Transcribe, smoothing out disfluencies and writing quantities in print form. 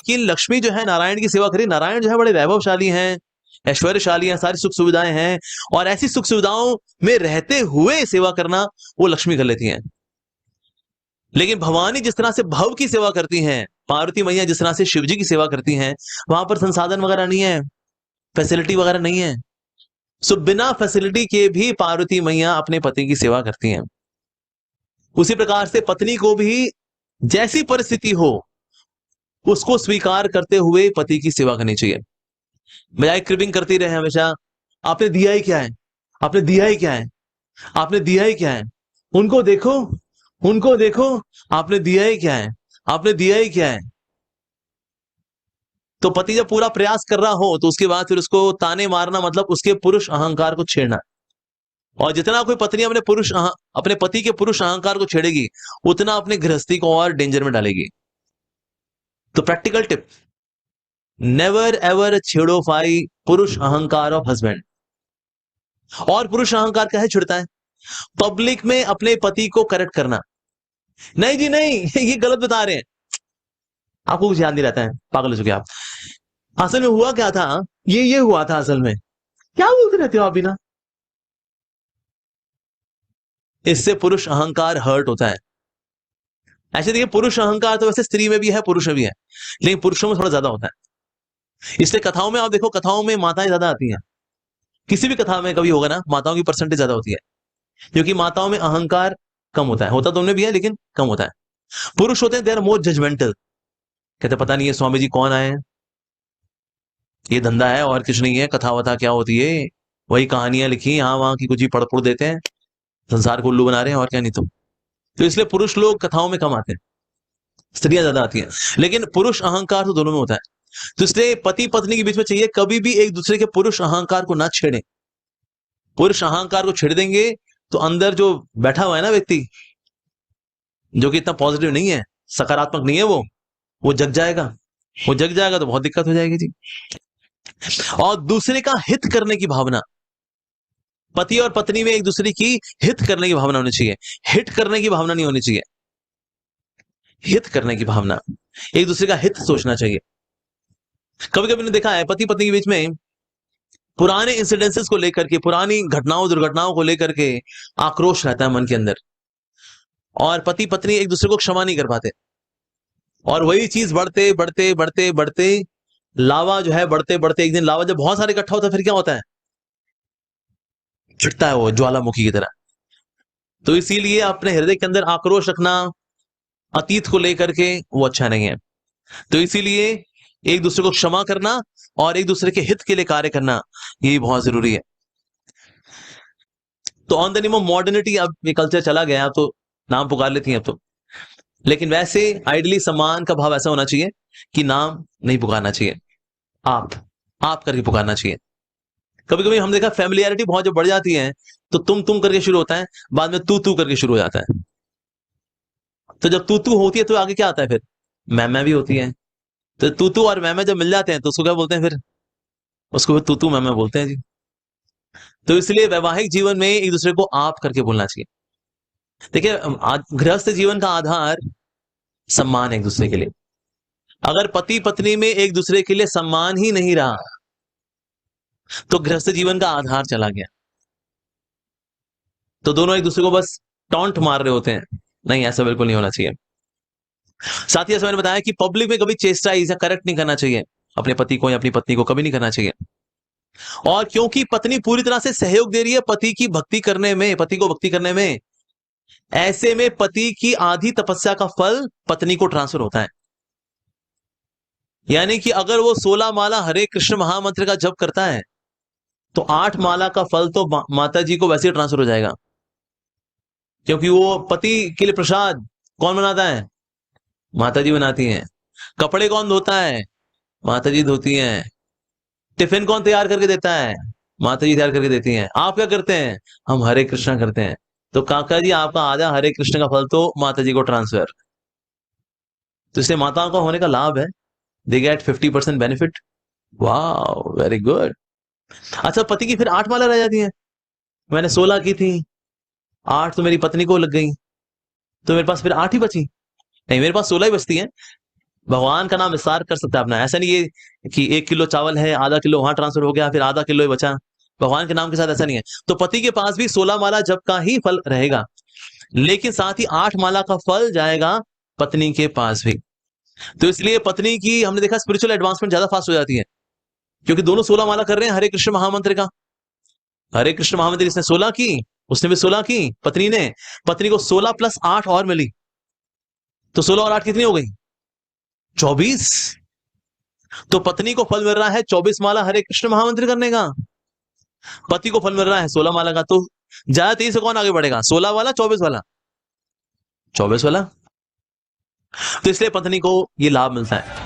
कि लक्ष्मी जो है नारायण की सेवा करी, नारायण जो है बड़े वैभवशाली हैं, ऐश्वर्यशाली हैं, सारी सुख सुविधाएं हैं, और ऐसी सुख सुविधाओं में रहते हुए सेवा करना वो लक्ष्मी कर लेती हैं। लेकिन भवानी जिस तरह से भव की सेवा करती हैं, पार्वती मैया जिस तरह से शिव जी की सेवा करती हैं, वहां पर संसाधन वगैरह नहीं है, फैसिलिटी वगैरह नहीं है। सो बिना फैसिलिटी के भी पार्वती मैया अपने पति की सेवा करती हैं। उसी प्रकार से पत्नी को भी जैसी परिस्थिति हो उसको स्वीकार करते हुए पति की सेवा करनी चाहिए। बजाय क्रिपिंग करती रहे हमेशा, आपने दिया ही क्या है, आपने दिया ही क्या है, आपने दिया ही क्या है, उनको देखो, उनको देखो, आपने दिया ही क्या है, आपने दिया ही क्या है। तो पति जब पूरा प्रयास कर रहा हो तो उसके बाद फिर उसको ताने मारना मतलब उसके पुरुष अहंकार को छेड़ना। और जितना कोई पत्नी अपने पति के पुरुष अहंकार को छेड़ेगी उतना अपने गृहस्थी को और डेंजर में डालेगी। तो प्रैक्टिकल टिप, नेवर एवर छेड़ो फाई पुरुष अहंकार ऑफ हस्बैंड। और पुरुष अहंकार कैसे छिड़ता है? पब्लिक में अपने पति को करेक्ट करना, नहीं जी नहीं ये गलत बता रहे हैं, आपको कुछ याद नहीं रहता है, पागल हो चुके आप। असल में हुआ क्या था, ये हुआ था असल में, क्या बोलते रहते हो आप बिना। इससे पुरुष अहंकार हर्ट होता है। ऐसे देखिए, पुरुष अहंकार तो वैसे स्त्री में भी है पुरुष में भी है, लेकिन पुरुषों में थोड़ा ज्यादा होता है। इसलिए कथाओं में आप देखो, कथाओं में माताएं ज्यादा आती हैं, किसी भी कथा में कभी होगा ना, माताओं की परसेंटेज ज्यादा होती है, क्योंकि माताओं में अहंकार कम होता है, होता तो उनमें भी है लेकिन कम होता है। पुरुष होते हैं दे आर मोर जजमेंटल, कहते पता नहीं ये स्वामी जी कौन आए हैं, ये धंधा है और कुछ नहीं है, कथा वथा क्या होती है, वही कहानियां लिखी यहाँ वहां की कुछ ही पढ़ देते हैं, संसार को उल्लू बना रहे हैं और क्या नहीं। तो इसलिए पुरुष लोग कथाओं में कम आते हैं, स्त्रियां ज्यादा आती हैं, लेकिन पुरुष अहंकार तो दोनों में होता है। तो इसलिए पति पत्नी के बीच में चाहिए कभी भी एक दूसरे के पुरुष अहंकार को ना छेड़ें। पुरुष अहंकार को छेड़ देंगे तो अंदर जो बैठा हुआ है ना व्यक्ति, जो कि इतना पॉजिटिव नहीं है, सकारात्मक नहीं है, वो जग जाएगा, वो जग जाएगा तो बहुत दिक्कत हो जाएगी जी। और दूसरे का हित करने की भावना, पति और पत्नी में एक दूसरे की हित करने की भावना होनी चाहिए, हिट करने की भावना नहीं होनी चाहिए, हित करने की भावना, एक दूसरे का हित सोचना चाहिए। कभी कभी ने देखा है पति पत्नी के बीच में पुराने इंसिडेंसेस को लेकर के, पुरानी घटनाओं दुर्घटनाओं को लेकर के आक्रोश रहता है मन के अंदर, और पति पत्नी एक दूसरे को क्षमा नहीं कर पाते, और वही चीज बढ़ते बढ़ते बढ़ते बढ़ते लावा जो है बढ़ते बढ़ते एक दिन लावा जब बहुत सारे इकट्ठा होता है फिर क्या होता है, छिड़ता है वो ज्वालामुखी की तरह। तो इसीलिए अपने हृदय के अंदर आक्रोश रखना अतीत को लेकर के वो अच्छा नहीं है। तो इसीलिए एक दूसरे को क्षमा करना और एक दूसरे के हित के लिए कार्य करना ये बहुत जरूरी है। तो on the name of modernity अब ये कल्चर चला गया, तो नाम पुकार लेती हैं अब तो, लेकिन वैसे आइडली सम्मान का भाव ऐसा होना चाहिए कि नाम नहीं पुकारना चाहिए, आप करके पुकारना चाहिए। कभी कभी हम देखा फैमिलियरिटी बहुत जो बढ़ जाती है तो तुम करके शुरू होता है, बाद में तू करके शुरू हो जाता है। तो जब तू होती है तो आगे क्या आता है, फिर मैं भी होती है। तो तू और मैं जब मिल जाते हैं तो उसको क्या बोलते हैं, फिर उसको फिर तू मैं बोलते हैं जी। तो इसलिए वैवाहिक जीवन में एक दूसरे को आप करके बोलना चाहिए। देखिए, गृहस्थ जीवन का आधार सम्मान है एक दूसरे के लिए। अगर पति पत्नी में एक दूसरे के लिए सम्मान ही नहीं रहा तो गृहस्थ जीवन का आधार चला गया। तो दोनों एक दूसरे को बस टॉन्ट मार रहे होते हैं, नहीं, ऐसा बिल्कुल नहीं होना चाहिए। साथ ही ऐसा मैंने बताया कि पब्लिक में कभी चेस्टाइज या करेक्ट नहीं करना चाहिए अपने पति को या अपनी पत्नी को, कभी नहीं करना चाहिए। और क्योंकि पत्नी पूरी तरह से सहयोग दे रही है पति की भक्ति करने में, पति को भक्ति करने में, ऐसे में पति की आधी तपस्या का फल पत्नी को ट्रांसफर होता है। यानी कि अगर वो 16 माला हरे कृष्ण महामंत्र का जप करता है तो 8 माला का फल तो माता जी को वैसे ही ट्रांसफर हो जाएगा, क्योंकि वो पति के लिए प्रसाद कौन बनाता है, माता जी बनाती हैं। कपड़े कौन धोता है, माता जी धोती हैं। टिफिन कौन तैयार करके देता है, माता जी तैयार करके देती हैं। आप क्या करते हैं, हम हरे कृष्णा करते हैं। तो काका जी आपका आधा हरे कृष्ण का फल तो माता जी को ट्रांसफर। तो इससे माताओं का होने का लाभ है, दे गेट 50% बेनिफिट। वाह, वेरी गुड। अच्छा, पति की फिर 8 माला रह जाती हैं, मैंने 16 की थी, 8 तो मेरी पत्नी को लग गई, तो मेरे पास फिर 8 ही बची। नहीं, मेरे पास 16 ही बचती हैं, भगवान का नाम विस्तार कर सकता है अपना। ऐसा नहीं है कि 1 किलो चावल है, आधा किलो वहां ट्रांसफर हो गया, फिर आधा किलो ही बचा। भगवान के नाम के साथ ऐसा नहीं है। तो पति के पास भी 16 माला जप का ही फल रहेगा, लेकिन साथ ही 8 माला का फल जाएगा पत्नी के पास भी। तो इसलिए पत्नी की हमने देखा स्पिरिचुअल एडवांसमेंट ज्यादा फास्ट हो जाती है, क्योंकि दोनों 16 माला कर रहे हैं हरे कृष्ण महामंत्र का। हरे कृष्ण महामंत्र इसने 16 की, उसने भी 16 की, पत्नी ने। पत्नी को 16 + 8 और मिली, तो 16 और 8 कितनी हो गई? 24। तो पत्नी को फल मिल रहा है 24 माला हरे कृष्ण महामंत्र करने का, पति को फल मिल रहा है 16 माला का। तो ज्यादा तेजी से कौन आगे बढ़ेगा, 16 वाला 24 वाला? 24 वाला। तो इसलिए पत्नी को ये लाभ मिलता है।